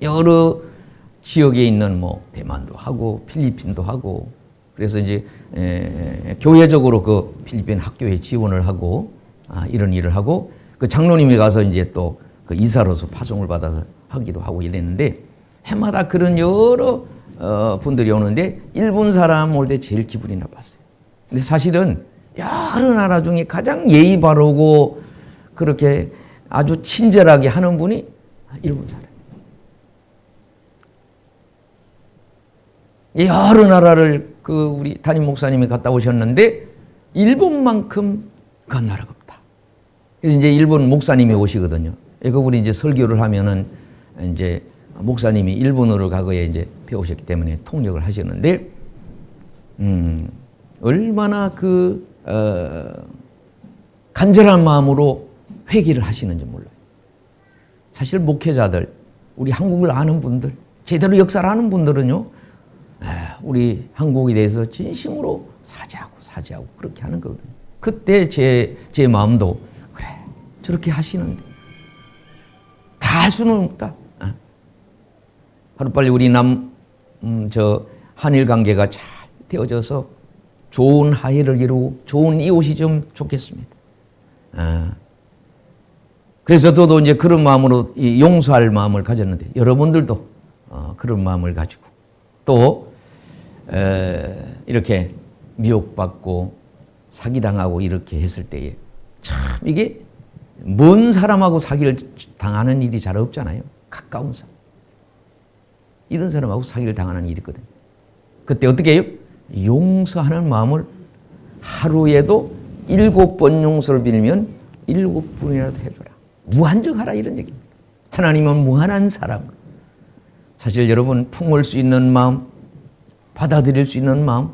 여러 지역에 있는 뭐 대만도 하고 필리핀도 하고, 그래서 이제 교회적으로 그 필리핀 학교에 지원을 하고, 이런 일을 하고, 그 장로님이 가서 이제 또 그 이사로서 파송을 받아서 하기도 하고 이랬는데, 해마다 그런 여러 분들이 오는데 일본 사람 올 때 제일 기분이 나빴어요. 근데 사실은 여러 나라 중에 가장 예의 바르고 그렇게 아주 친절하게 하는 분이 일본 사람. 여러 나라를 그 우리 담임 목사님이 갔다 오셨는데 일본만큼 간 나라가 없다. 그래서 이제 일본 목사님이 오시거든요. 그분이 이제 설교를 하면은 이제 목사님이 일본어를 과거에 이제 배우셨기 때문에 통역을 하셨는데, 얼마나 그 간절한 마음으로 회개를 하시는지 몰라요. 사실 목회자들, 우리 한국을 아는 분들, 제대로 역사를 아는 분들은요, 우리 한국에 대해서 진심으로 사죄하고 그렇게 하는 거거든요. 그때 제 마음도, 그래, 저렇게 하시는데 다 할 수는 없다. 하루빨리 우리 한일 관계가 잘 되어져서 좋은 화해를 이루고 좋은 이웃이 좀 좋겠습니다. 그래서 저도 이제 그런 마음으로 용서할 마음을 가졌는데, 여러분들도 그런 마음을 가지고, 또 이렇게 미혹받고 사기당하고 이렇게 했을 때에 참 이게 먼 사람하고 사기를 당하는 일이 잘 없잖아요. 가까운 사람. 이런 사람하고 사기를 당하는 일이 있거든요. 그때 어떻게 해요? 용서하는 마음을 하루에도 7번 용서를 빌면 7번이라도 해줘라. 무한정하라 이런 얘기입니다. 하나님은 무한한 사랑. 사실 여러분 품을 수 있는 마음, 받아들일 수 있는 마음,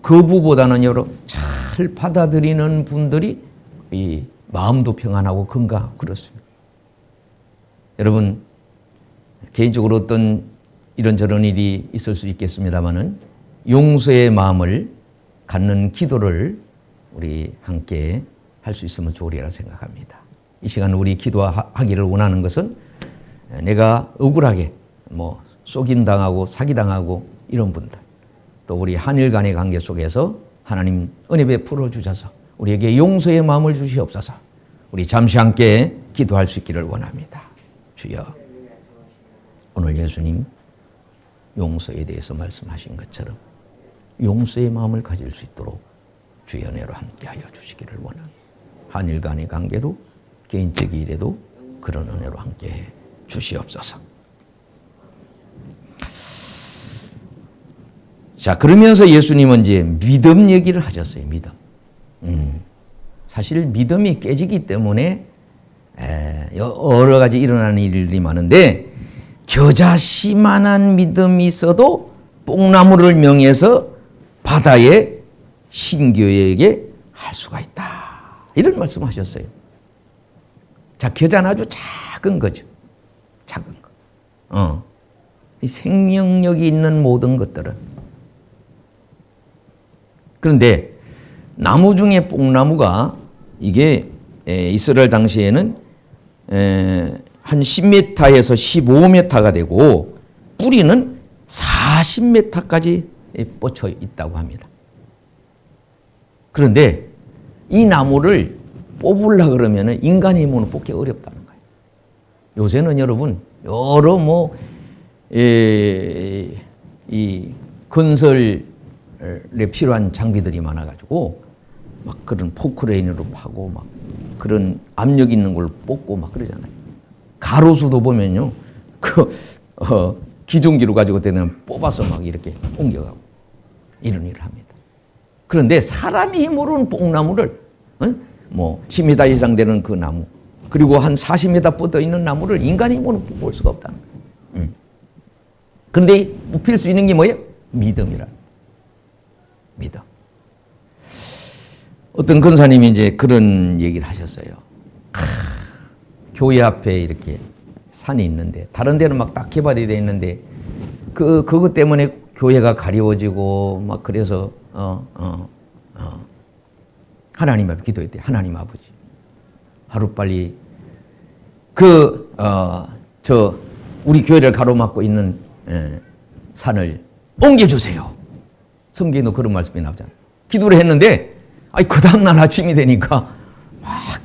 거부보다는 여러분 잘 받아들이는 분들이 이 마음도 평안하고 건강하고 그렇습니다. 여러분 개인적으로 어떤 이런저런 일이 있을 수 있겠습니다마는 용서의 마음을 갖는 기도를 우리 함께 할 수 있으면 좋으리라 생각합니다. 이 시간 우리 기도하기를 원하는 것은 내가 억울하게 속임당하고 사기당하고 이런 분들, 또 우리 한일 간의 관계 속에서 하나님 은혜 베풀어 주셔서 우리에게 용서의 마음을 주시옵소서. 우리 잠시 함께 기도할 수 있기를 원합니다. 주여, 오늘 예수님 용서에 대해서 말씀하신 것처럼 용서의 마음을 가질 수 있도록 주의 은혜로 함께하여 주시기를 원합니다. 한일 간의 관계도 개인적 일에도 그런 은혜로 함께해 주시옵소서. 자, 그러면서 예수님은 이제 믿음 얘기를 하셨어요. 믿음. 사실 믿음이 깨지기 때문에 여러 가지 일어나는 일들이 많은데 겨자씨만한 믿음이 있어도 뽕나무를 명해서 바다의 신교에게 할 수가 있다. 이런 말씀하셨어요. 자, 겨자는 아주 작은 거죠. 작은 거. 이 생명력이 있는 모든 것들은. 그런데 나무 중에 뽕나무가 이게 이스라엘 당시에는 한 10m에서 15m가 되고 뿌리는 40m까지 뻗쳐 있다고 합니다. 그런데 이 나무를 뽑으려고 그러면 인간의 힘으로 뽑기 어렵다는 거예요. 요새는 여러분 여러 이 건설에 필요한 장비들이 많아가지고 막 그런 포크레인으로 파고 막 그런 압력 있는 걸 뽑고 막 그러잖아요. 가로수도 보면요, 기중기로 가지고 되는 뽑아서 막 이렇게 옮겨가고 이런 일을 합니다. 그런데 사람의 힘으로는 뽕나무를 10m 이상 되는 그 나무, 그리고 한 40m 뻗어 있는 나무를 인간의 힘으로는 뽑을 수가 없다는 거예요. 그런데 뽑힐 수 있는 게 뭐예요? 믿음이라. 믿음. 어떤 권사님이 이제 그런 얘기를 하셨어요. 교회 앞에 이렇게 산이 있는데 다른 데는 막 딱 개발이 돼 있는데 그것 때문에 교회가 가려워지고 막 그래서 하나님 앞에 기도했대. 하나님 아버지, 하루빨리 우리 교회를 가로막고 있는 산을 옮겨주세요. 성경에도 그런 말씀이 나오잖아요. 기도를 했는데 그 다음날 아침이 되니까 막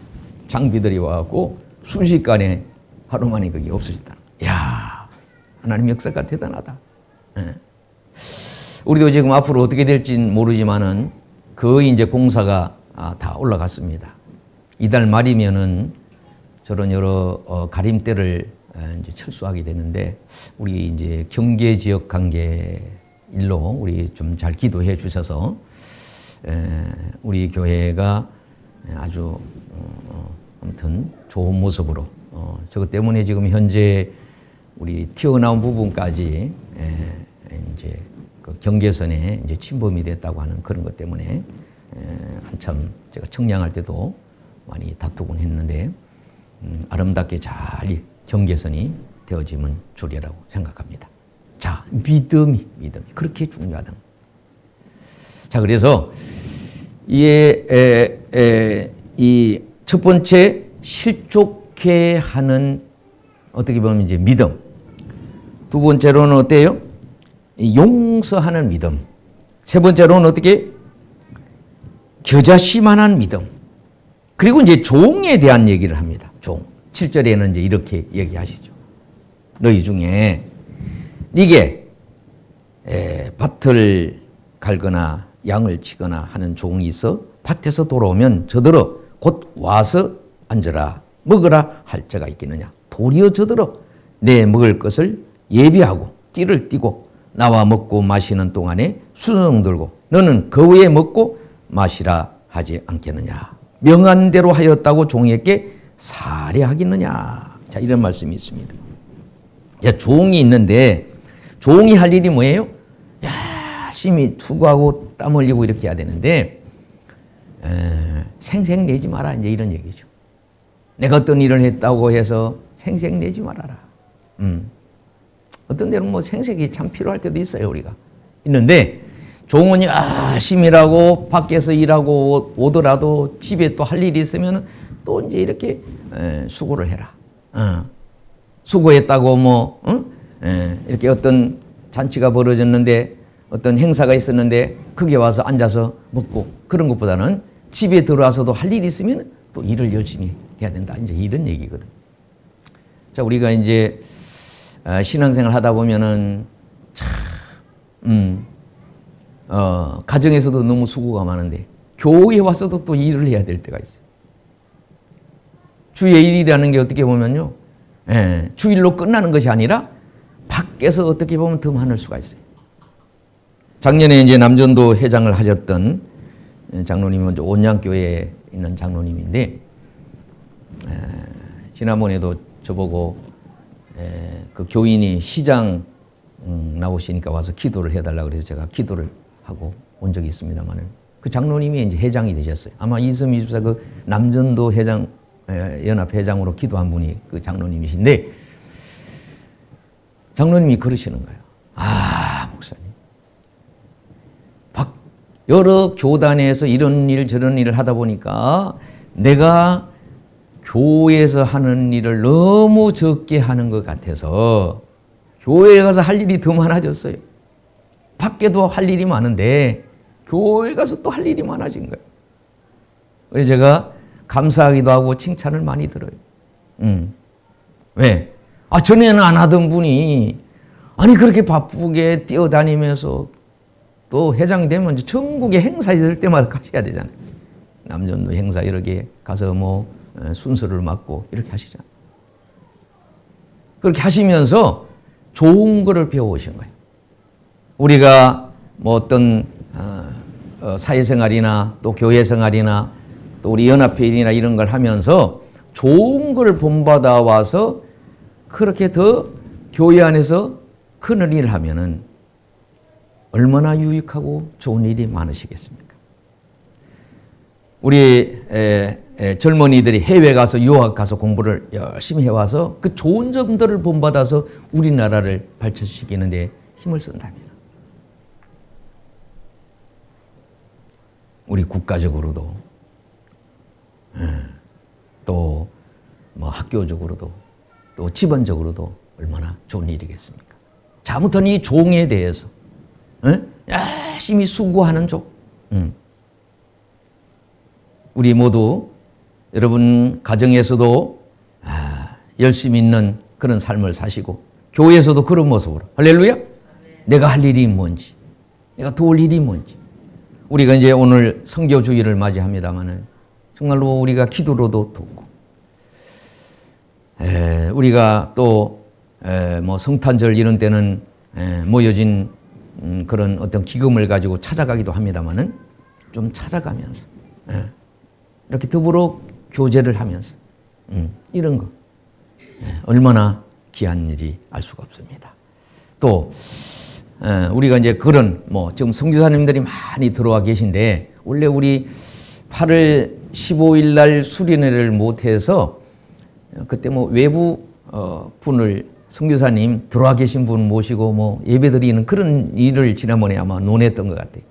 장비들이 와갖고 순식간에 하루 만에 그게 없어졌다. 이야, 하나님 역사가 대단하다. 우리도 지금 앞으로 어떻게 될지는 모르지만은 거의 이제 공사가 다 올라갔습니다. 이달 말이면은 저런 여러 가림대를 이제 철수하게 되는데 우리 이제 경계 지역 관계 일로 우리 좀 잘 기도해 주셔서 우리 교회가 아주 아무튼 좋은 모습으로 저것 때문에 지금 현재 우리 튀어나온 부분까지 이제 그 경계선에 이제 침범이 됐다고 하는 그런 것 때문에 한참 제가 청량할 때도 많이 다투곤 했는데 아름답게 잘 경계선이 되어지면 좋으리라고 생각합니다. 자, 믿음이 그렇게 중요하다. 자, 그래서 이 첫 번째 실족해 하는 어떻게 보면 이제 믿음. 두 번째로는 어때요? 용서하는 믿음. 세 번째로는 어떻게? 겨자씨만한 믿음. 그리고 이제 종에 대한 얘기를 합니다. 종. 7절에는 이제 이렇게 얘기하시죠. 너희 중에 이게 밭을 갈거나 양을 치거나 하는 종이 있어 밭에서 돌아오면 저더러 곧 와서 앉으라 먹으라 할 자가 있겠느냐. 도리어 저더러 내 먹을 것을 예비하고 띠를 띠고 나와 먹고 마시는 동안에 수성 들고 너는 그 후에 먹고 마시라 하지 않겠느냐. 명한 대로 하였다고 종에게 살해하겠느냐. 자, 이런 말씀이 있습니다. 자, 종이 있는데 종이 할 일이 뭐예요? 열심히 투구하고 땀 흘리고 이렇게 해야 되는데 생색내지 마라 이제 이런 얘기죠. 내가 어떤 일을 했다고 해서 생색내지 말아라. 어떤 데는 뭐 생색이 참 필요할 때도 있어요. 우리가 있는데 종은 열심히 일하고 밖에서 일하고 오더라도 집에 또 할 일이 있으면 또 이제 이렇게 수고를 해라. 수고했다고 뭐 이렇게 어떤 잔치가 벌어졌는데 어떤 행사가 있었는데 거기에 와서 앉아서 먹고 그런 것보다는 집에 들어와서도 할 일이 있으면 또 일을 열심히 해야 된다. 이제 이런 얘기거든. 자, 우리가 이제 신앙생활 하다 보면은 참 가정에서도 너무 수고가 많은데 교회에 와서도 또 일을 해야 될 때가 있어요. 주의 일이라는 게 어떻게 보면요, 주일로 끝나는 것이 아니라 밖에서 어떻게 보면 더 많을 수가 있어요. 작년에 이제 남전도 회장을 하셨던 장로님이 먼저 온양교회에 있는 장로님인데 지난번에도 저보고 그 교인이 시장 나오시니까 와서 기도를 해달라고 그래서 제가 기도를 하고 온 적이 있습니다만 그 장로님이 이제 회장이 되셨어요. 아마 이섬희 집사 그 남전도 회장 연합 회장으로 기도한 분이 그 장로님이신데 장로님이 그러시는 거예요. 목사님, 여러 교단에서 이런 일 저런 일을 하다 보니까 내가 교회에서 하는 일을 너무 적게 하는 것 같아서 교회에 가서 할 일이 더 많아졌어요. 밖에도 할 일이 많은데 교회 가서 또 할 일이 많아진 거예요. 그래서 제가 감사하기도 하고 칭찬을 많이 들어요. 왜? 전에는 안 하던 분이 그렇게 바쁘게 뛰어다니면서 또 회장이 되면 전국에 행사 있을 때마다 가셔야 되잖아요. 남전도 행사 이렇게 가서 뭐 순서를 맡고 이렇게 하시잖아요. 그렇게 하시면서 좋은 거를 배워오신 거예요. 우리가 뭐 어떤 사회생활이나 또 교회생활이나 또 우리 연합회 일이나 이런 걸 하면서 좋은 걸 본받아 와서 그렇게 더 교회 안에서 큰 일을 하면은 얼마나 유익하고 좋은 일이 많으시겠습니까? 우리 젊은이들이 해외 가서 유학 가서 공부를 열심히 해와서 그 좋은 점들을 본받아서 우리나라를 발전시키는 데 힘을 쓴답니다. 우리 국가적으로도 또 뭐 학교적으로도 또 집안적으로도 얼마나 좋은 일이겠습니까? 잘못한 이 종에 대해서 열심히 수고하는 종. 우리 모두 여러분 가정에서도 열심히 있는 그런 삶을 사시고 교회에서도 그런 모습으로 할렐루야. 내가 할 일이 뭔지, 내가 도울 일이 뭔지. 우리가 이제 오늘 성교주의를 맞이합니다만은 정말로 우리가 기도로도 돕고, 우리가 또 뭐 성탄절 이런 때는 모여진 그런 어떤 기금을 가지고 찾아가기도 합니다만은 좀 찾아가면서 이렇게 더불어 교제를 하면서 이런 거 얼마나 귀한 일이 알 수가 없습니다. 또 우리가 이제 그런 뭐 지금 선교사님들이 많이 들어와 계신데 원래 우리 8월 15일 날 수련회를 못해서 그때 뭐 외부 분을 선교사님 들어와 계신 분 모시고 뭐 예배드리는 그런 일을 지난번에 아마 논했던 것 같아요.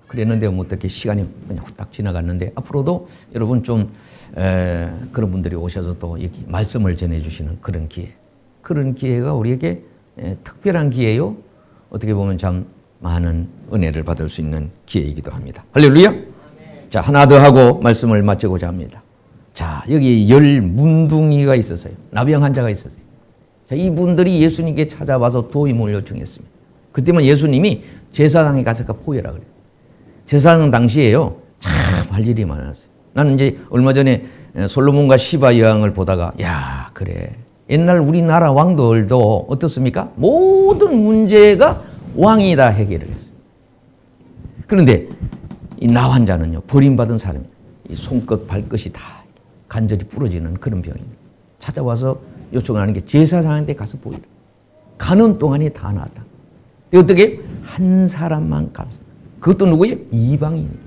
그랬는데 뭐 어떻게 시간이 그냥 후딱 지나갔는데 앞으로도 여러분 좀 그런 분들이 오셔서 또 이렇게 말씀을 전해주시는 그런 기회가 우리에게 특별한 기회요. 어떻게 보면 참 많은 은혜를 받을 수 있는 기회이기도 합니다. 할렐루야. 자, 하나 더 하고 말씀을 마치고자 합니다. 자, 여기 10문둥이가 있었어요. 나병 환자가 있었어요. 자, 이분들이 예수님께 찾아와서 도움을 요청했습니다. 그때만 예수님이 제사장에 가서 보여라 그래요. 제사장 당시에요. 참 할 일이 많았어요. 나는 이제 얼마 전에 솔로몬과 시바 여왕을 보다가 야 그래 옛날 우리나라 왕들도 어떻습니까? 모든 문제가 왕이 다 해결을 했어요. 그런데 이 나 환자는요 버림받은 사람이에요. 이 손끝 발끝이 다 간절히 부러지는 그런 병입니다. 찾아와서 요청하는 게 제사장한테 가서 보이라. 가는 동안에 다 나았다. 어떻게 한 사람만 감사. 그것도 누구예요? 이방인이에요.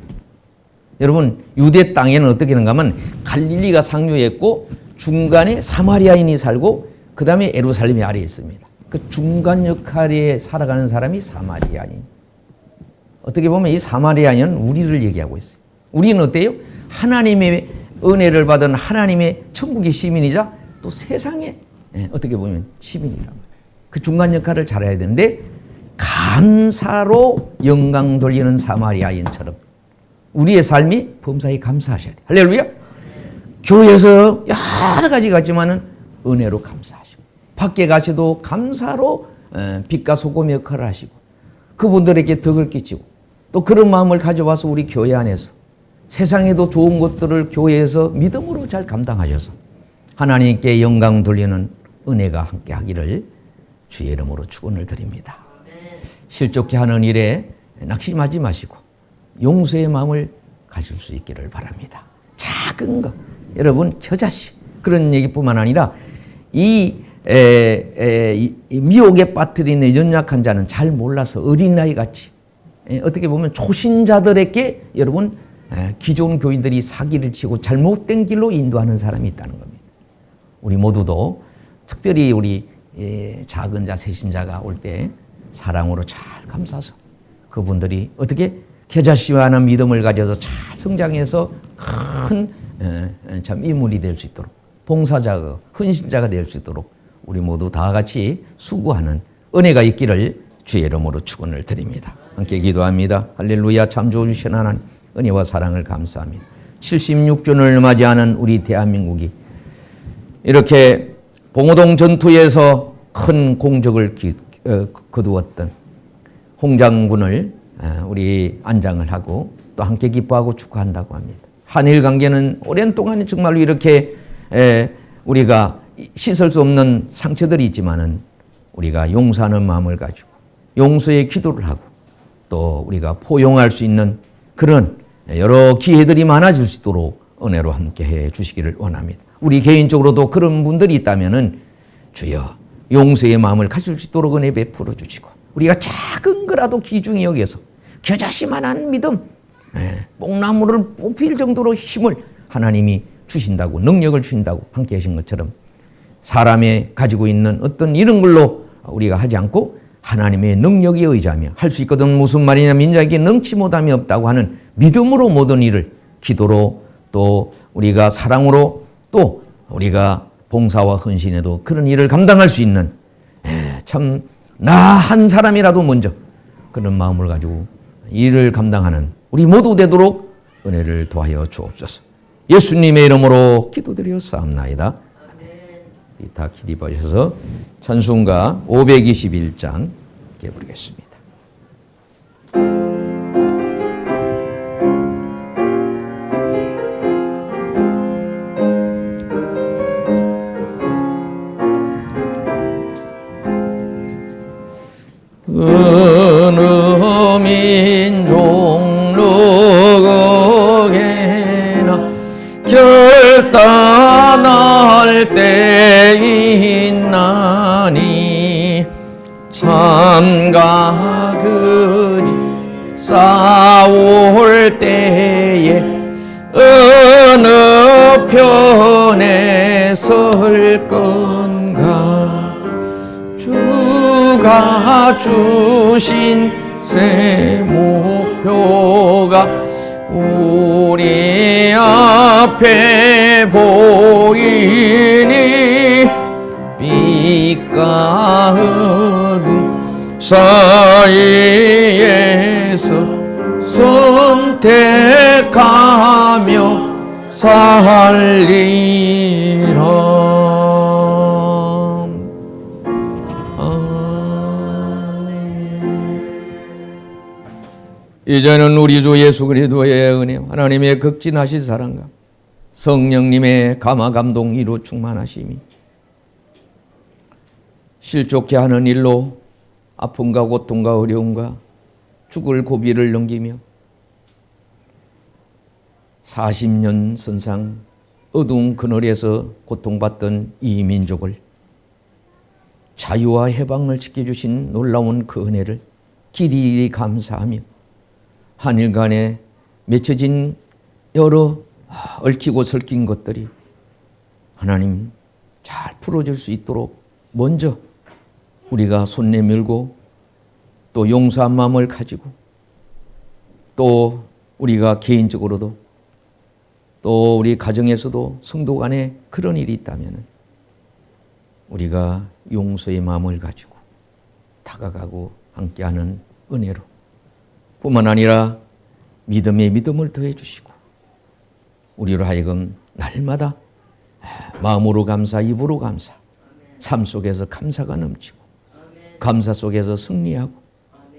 여러분 유대 땅에는 어떻게 하는가 하면 갈릴리가 상류했고 중간에 사마리아인이 살고 그 다음에 예루살렘이 아래에 있습니다. 그 중간 역할에 살아가는 사람이 사마리아인. 어떻게 보면 이 사마리아인은 우리를 얘기하고 있어요. 우리는 어때요? 하나님의 은혜를 받은 하나님의 천국의 시민이자 또 세상의 어떻게 보면 시민이란 말이에요. 그 중간 역할을 잘해야 되는데 감사로 영광 돌리는 사마리아인처럼 우리의 삶이 범사에 감사하셔야 돼요. 할렐루야. 교회에서 여러 가지가 있지만은 은혜로 감사하시고 밖에 가셔도 감사로 빛과 소금의 역할을 하시고 그분들에게 덕을 끼치고 또 그런 마음을 가져와서 우리 교회 안에서 세상에도 좋은 것들을 교회에서 믿음으로 잘 감당하셔서 하나님께 영광 돌리는 은혜가 함께 하기를 주의 이름으로 축원을 드립니다. 실족해 하는 일에 낙심하지 마시고 용서의 마음을 가질 수 있기를 바랍니다. 작은 것 여러분 겨자씨 그런 얘기뿐만 아니라 이 미혹에 빠뜨리는 연약한 자는 잘 몰라서 어린아이 같이 어떻게 보면 초신자들에게 여러분 기존 교인들이 사기를 치고 잘못된 길로 인도하는 사람이 있다는 겁니다. 우리 모두도 특별히 우리 작은 자 세신자가 올 때 사랑으로 잘 감싸서 그분들이 어떻게 겨자씨와 하는 믿음을 가져서 잘 성장해서 큰 참 인물이 될 수 있도록 봉사자가 헌신자가 될 수 있도록 우리 모두 다 같이 수고하는 은혜가 있기를 주의 이름으로 축원을 드립니다. 함께 기도합니다. 할렐루야. 참 좋으신 하나님 은혜와 사랑을 감사합니다. 76주년을 맞이하는 우리 대한민국이 이렇게 봉오동 전투에서 큰 공적을 거두었던 홍장군을 우리 안장을 하고 또 함께 기뻐하고 축하한다고 합니다. 한일 관계는 오랜 동안 정말로 이렇게 우리가 씻을 수 없는 상처들이 있지만은 우리가 용서하는 마음을 가지고 용서의 기도를 하고 또 우리가 포용할 수 있는 그런 여러 기회들이 많아질 수 있도록 은혜로 함께 해 주시기를 원합니다. 우리 개인적으로도 그런 분들이 있다면은 주여 용서의 마음을 가질 수 있도록 은혜 베풀어 주시고 우리가 작은 거라도 귀중히 여기서 겨자씨만한 믿음 뽕나무를 뽑힐 정도로 힘을 하나님이 주신다고 능력을 주신다고 함께 하신 것처럼 사람이 가지고 있는 어떤 이런 걸로 우리가 하지 않고 하나님의 능력에 의지하며 할 수 있거든. 무슨 말이냐면 인자에게 능치 못함이 없다고 하는 믿음으로 모든 일을 기도로 또 우리가 사랑으로 또 우리가 봉사와 헌신에도 그런 일을 감당할 수 있는 참 나 한 사람이라도 먼저 그런 마음을 가지고 일을 감당하는 우리 모두 되도록 은혜를 더하여 주옵소서. 예수님의 이름으로 기도드렸사옵나이다. 다 기립하셔서 찬송가 521장 함께 부르겠습니다. 어느 민족 누구에게나 결단할 때 있나니 참가 그리 싸울 때에 어느 편에 설 건가 주가 주신 새 목표가 우리 앞에 보이니 빛과 어둠 사이에서 선택하며 살리라. 아멘. 이제는 우리 주 예수 그리스도의 은혜, 하나님의 극진하신 사랑과 성령님의 감화 감동이로 충만하심이 실족케 하는 일로 아픔과 고통과 어려움과 죽을 고비를 넘기며 40년 선상 어두운 그늘에서 고통받던 이 민족을 자유와 해방을 지켜주신 놀라운 그 은혜를 길이 감사하며 하늘 간에 맺혀진 여러 얽히고 설킨 것들이 하나님 잘 풀어질 수 있도록 먼저 우리가 손 내밀고 또 용서한 마음을 가지고 또 우리가 개인적으로도 또 우리 가정에서도 성도 간에 그런 일이 있다면 우리가 용서의 마음을 가지고 다가가고 함께하는 은혜로 뿐만 아니라 믿음의 믿음을 더해 주시고 우리로 하여금 날마다 마음으로 감사, 입으로 감사, 삶 속에서 감사가 넘치고 감사 속에서 승리하고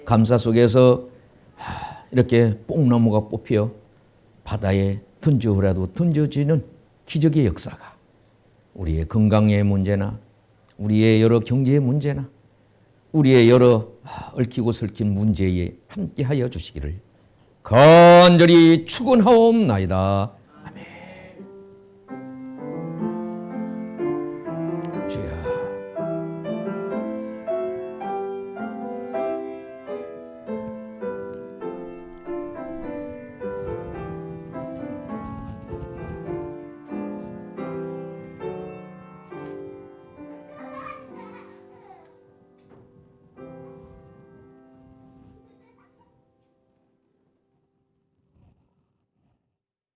감사 속에서 이렇게 뽕나무가 뽑혀 바다에 던져라도 던져지는 기적의 역사가 우리의 건강의 문제나 우리의 여러 경제의 문제나 우리의 여러 얽히고 설킨 문제에 함께하여 주시기를 간절히 축원하옵나이다.